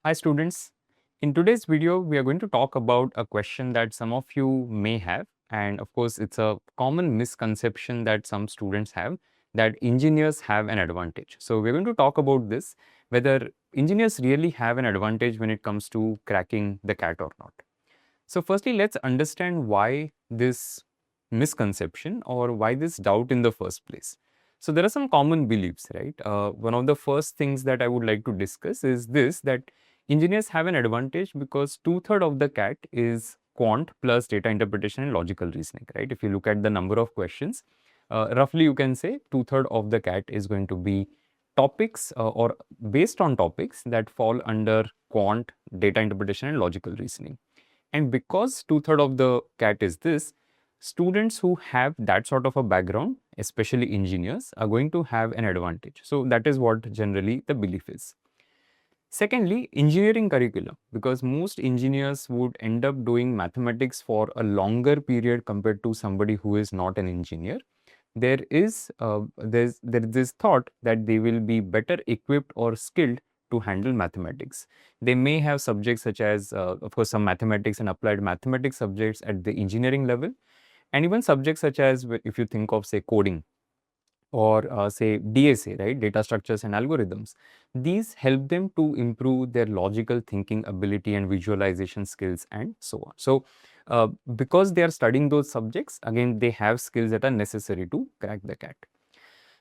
Hi students, in today's video we are going to talk about a question that some of you may have, and of course it's a common misconception that some students have, that engineers have an advantage. So we're going to talk about this, whether engineers really have an advantage when it comes to cracking the CAT or not. So firstly, let's understand why this misconception or why this doubt in the first place. So there are some common beliefs, right? One of the first things that I would like to discuss is this, that engineers have an advantage because 2/3 of the CAT is quant plus data interpretation and logical reasoning, right? If you look at the number of questions, roughly you can say 2/3 of the CAT is going to be topics or based on topics that fall under quant, data interpretation and logical reasoning. And because 2/3 of the CAT is this, students who have that sort of a background, especially engineers, are going to have an advantage. So that is what generally the belief is. Secondly, engineering curriculum, because most engineers would end up doing mathematics for a longer period compared to somebody who is not an engineer. There's this thought that they will be better equipped or skilled to handle mathematics. They may have subjects such as, of course, some mathematics and applied mathematics subjects at the engineering level, and even subjects such as, if you think of, say, coding, or say DSA, right, data structures and algorithms. These help them to improve their logical thinking ability and visualization skills and so on. So because they are studying those subjects, again, they have skills that are necessary to crack the CAT.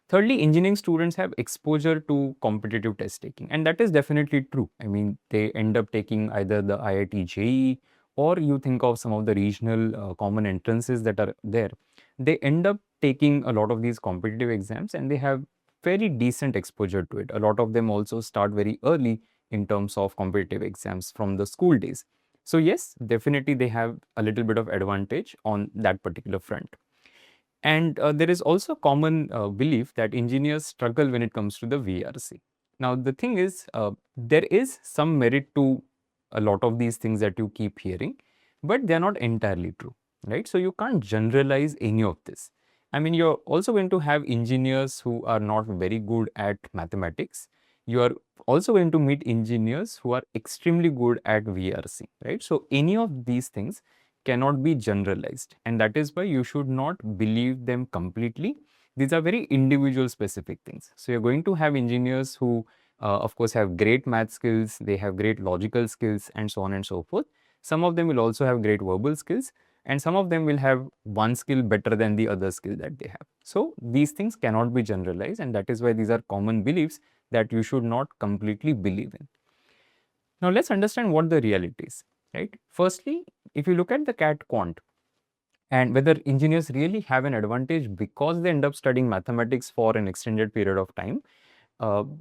Thirdly, engineering students have exposure to competitive test taking, and that is definitely true. I mean, they end up taking either the IIT JEE, or you think of some of the regional common entrances that are there. They end up taking a lot of these competitive exams and they have very decent exposure to it. A lot of them also start very early in terms of competitive exams from the school days. So yes, definitely they have a little bit of advantage on that particular front. And there is also common belief that engineers struggle when it comes to the VARC. Now, the thing is, there is some merit to a lot of these things that you keep hearing, but they're not entirely true, right? So you can't generalize any of this. I mean, you're also going to have engineers who are not very good at mathematics. You are also going to meet engineers who are extremely good at VRC, right? So any of these things cannot be generalized, and that is why you should not believe them completely. These are very individual specific things. So you're going to have engineers who of course have great math skills, they have great logical skills and so on and so forth. Some of them will also have great verbal skills, and some of them will have one skill better than the other skill that they have. So these things cannot be generalized, and that is why these are common beliefs that you should not completely believe in. Now let's understand what the reality is, right? Firstly, if you look at the CAT quant and whether engineers really have an advantage because they end up studying mathematics for an extended period of time,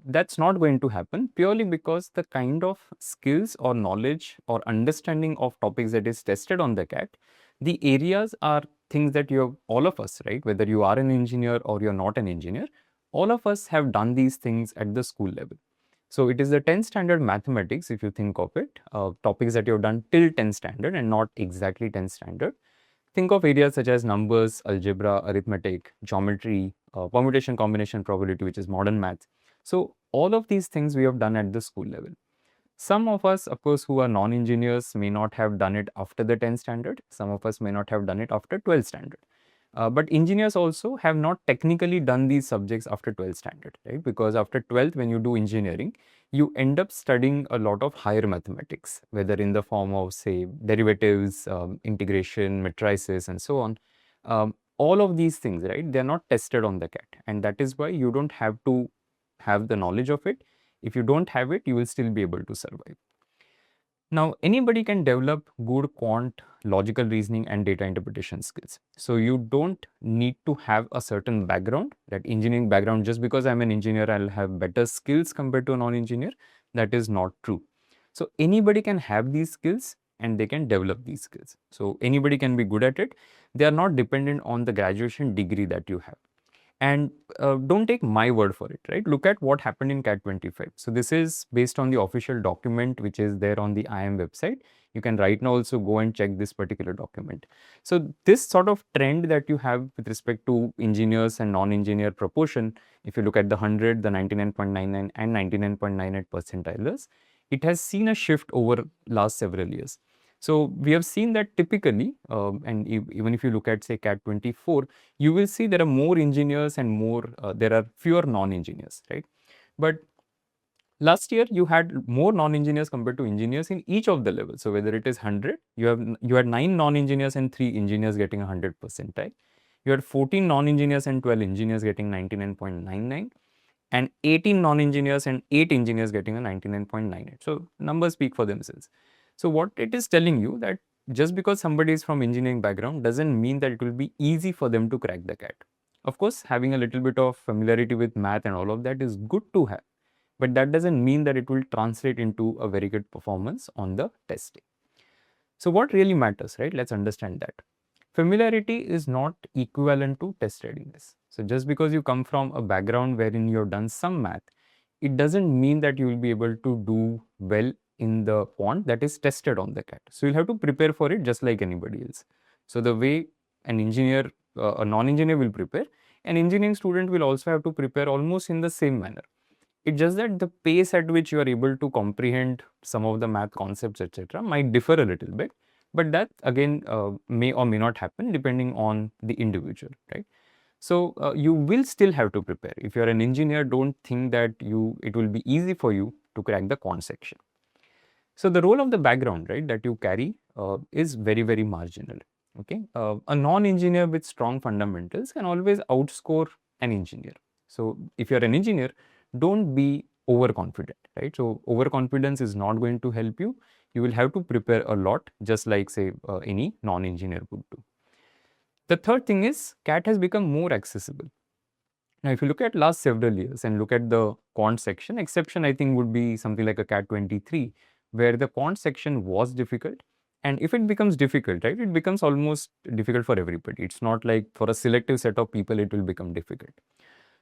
that's not going to happen, purely because the kind of skills or knowledge or understanding of topics that is tested on the CAT, the areas are things that all of us, right, whether you are an engineer or you're not an engineer, all of us have done these things at the school level. So it is the 10th standard mathematics, if you think of it, topics that you've done till 10th standard and not exactly 10th standard. Think of areas such as numbers, algebra, arithmetic, geometry, permutation, combination, probability, which is modern math. So all of these things we have done at the school level. Some of us, of course, who are non-engineers may not have done it after the 10th standard. Some of us may not have done it after 12th standard. But engineers also have not technically done these subjects after 12th standard, right? Because after 12th, when you do engineering, you end up studying a lot of higher mathematics, whether in the form of, say, derivatives, integration, matrices, and so on. All of these things, right, they're not tested on the CAT. And that is why you don't have to have the knowledge of it. If you don't have it, you will still be able to survive. Now, anybody can develop good quant, logical reasoning, and data interpretation skills. So you don't need to have a certain background, that engineering background. Just because I'm an engineer, I'll have better skills compared to a non-engineer. That is not true. So anybody can have these skills and they can develop these skills. So anybody can be good at it. They are not dependent on the graduation degree that you have. And don't take my word for it, right? Look at what happened in CAT 25. So this is based on the official document which is there on the IIM website. You can right now also go and check this particular document. So this sort of trend that you have with respect to engineers and non-engineer proportion, if you look at the 100, the 99.99 and 99.98 percentiles, it has seen a shift over last several years. So we have seen that typically, and even if you look at say CAT 24, you will see there are more engineers and there are fewer non-engineers, right? But last year you had more non-engineers compared to engineers in each of the levels. So whether it is 100, you had 9 non-engineers and 3 engineers getting 100 percentile. You had 14 non-engineers and 12 engineers getting 99.99, and 18 non-engineers and 8 engineers getting a 99.98. So numbers speak for themselves. So what it is telling you that just because somebody is from engineering background doesn't mean that it will be easy for them to crack the CAT. Of course, having a little bit of familiarity with math and all of that is good to have, but that doesn't mean that it will translate into a very good performance on the test day. So what really matters, right? Let's understand that. Familiarity is not equivalent to test readiness. So just because you come from a background wherein you've done some math, it doesn't mean that you will be able to do well in the quant that is tested on the CAT. So you'll have to prepare for it just like anybody else. So the way an engineer, a non-engineer will prepare, an engineering student will also have to prepare almost in the same manner. It's just that the pace at which you are able to comprehend some of the math concepts, etc., might differ a little bit. But that again may or may not happen depending on the individual, right? So you will still have to prepare. If you're an engineer, don't think that it will be easy for you to crack the quant section. So the role of the background, right, that you carry is very, very marginal. Okay, a non-engineer with strong fundamentals can always outscore an engineer. So if you're an engineer, don't be overconfident, right? So overconfidence is not going to help you. You will have to prepare a lot, just like say any non-engineer would do. The third thing is CAT has become more accessible. Now, if you look at last several years and look at the quant section, exception I think would be something like a CAT 23, where the quant section was difficult. And if it becomes difficult, right, it becomes almost difficult for everybody. It's not like for a selective set of people, it will become difficult.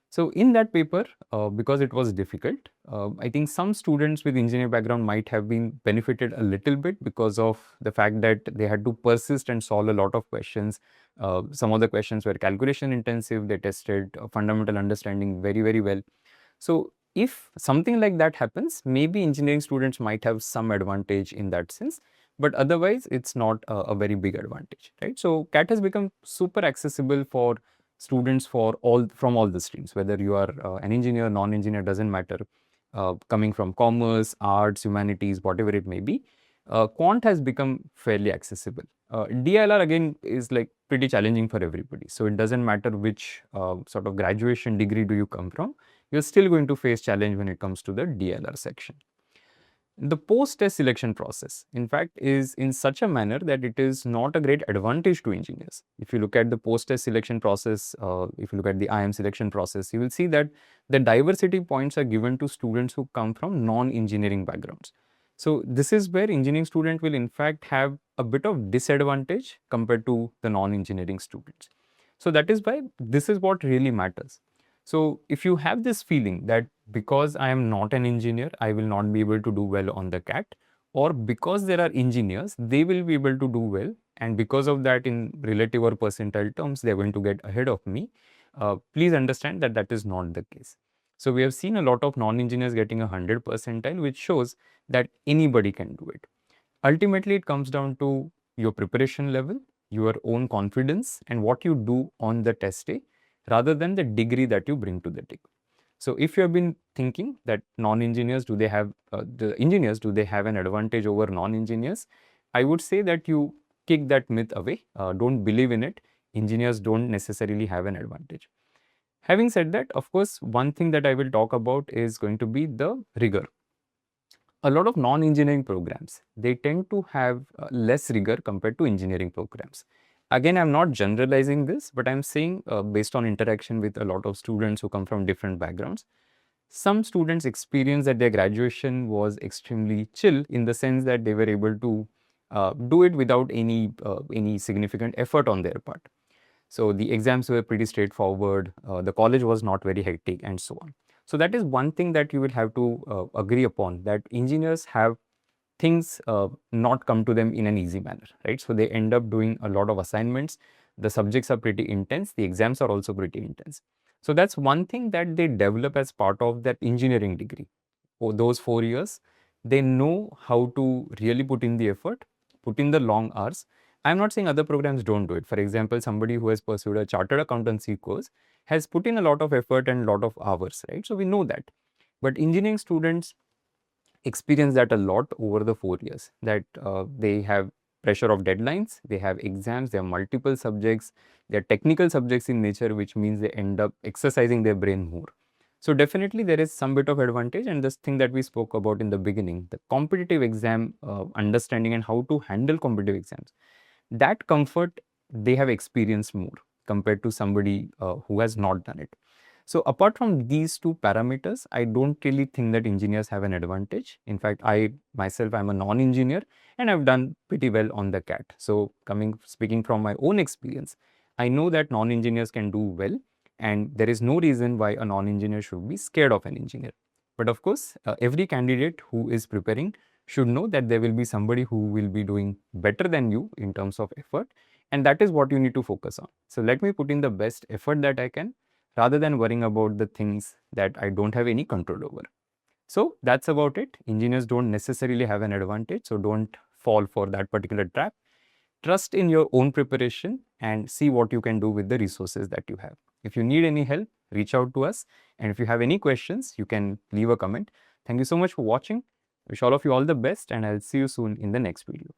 So in that paper, because it was difficult, I think some students with engineering background might have been benefited a little bit because of the fact that they had to persist and solve a lot of questions. Some of the questions were calculation intensive. They tested fundamental understanding very, very well. So if something like that happens, maybe engineering students might have some advantage in that sense, but otherwise it's not a very big advantage, right? So CAT has become super accessible for students from all the streams, whether you are an engineer, non-engineer, doesn't matter, coming from commerce, arts, humanities, whatever it may be. Quant has become fairly accessible. DILR again is like pretty challenging for everybody. So it doesn't matter which sort of graduation degree do you come from, you're still going to face challenge when it comes to the DILR section. The post-test selection process, in fact, is in such a manner that it is not a great advantage to engineers. If you look at the post-test selection process, if you look at the IM selection process, you will see that the diversity points are given to students who come from non-engineering backgrounds. So this is where engineering student will in fact have a bit of disadvantage compared to the non-engineering students. So that is why this is what really matters. So if you have this feeling that because I am not an engineer, I will not be able to do well on the CAT, or because there are engineers, they will be able to do well, and because of that in relative or percentile terms, they are going to get ahead of me, please understand that that is not the case. So we have seen a lot of non-engineers getting 100 percentile, which shows that anybody can do it. Ultimately, it comes down to your preparation level, your own confidence, and what you do on the test day, rather than the degree that you bring to the table. So if you have been thinking that non-engineers, do they have an advantage over non-engineers? I would say that you kick that myth away. Don't believe in it. Engineers don't necessarily have an advantage. Having said that, of course, one thing that I will talk about is going to be the rigor. A lot of non-engineering programs, they tend to have less rigor compared to engineering programs. Again, I'm not generalizing this, but I'm saying based on interaction with a lot of students who come from different backgrounds, some students experience that their graduation was extremely chill in the sense that they were able to do it without any significant effort on their part. So the exams were pretty straightforward, the college was not very hectic, and so on. So that is one thing that you will have to agree upon, that engineers have things not come to them in an easy manner, right? So they end up doing a lot of assignments. The subjects are pretty intense. The exams are also pretty intense. So that's one thing that they develop as part of that engineering degree. For those 4 years, they know how to really put in the effort, put in the long hours. I'm not saying other programs don't do it. For example, somebody who has pursued a chartered accountancy course has put in a lot of effort and a lot of hours, right? So we know that. But engineering students experience that a lot over the 4 years, that they have pressure of deadlines, they have exams, they have multiple subjects, they are technical subjects in nature, which means they end up exercising their brain more. So definitely there is some bit of advantage, and this thing that we spoke about in the beginning, the competitive exam understanding and how to handle competitive exams, that comfort they have experienced more compared to somebody who has not done it. So apart from these two parameters, I don't really think that engineers have an advantage. In fact, I myself, I'm a non-engineer and I've done pretty well on the CAT. So speaking from my own experience, I know that non-engineers can do well, and there is no reason why a non-engineer should be scared of an engineer. But of course, every candidate who is preparing should know that there will be somebody who will be doing better than you in terms of effort, and that is what you need to focus on. So let me put in the best effort that I can, rather than worrying about the things that I don't have any control over. So that's about it. Engineers don't necessarily have an advantage, so don't fall for that particular trap. Trust in your own preparation and see what you can do with the resources that you have. If you need any help, reach out to us. And if you have any questions, you can leave a comment. Thank you so much for watching. Wish all of you all the best, and I'll see you soon in the next video.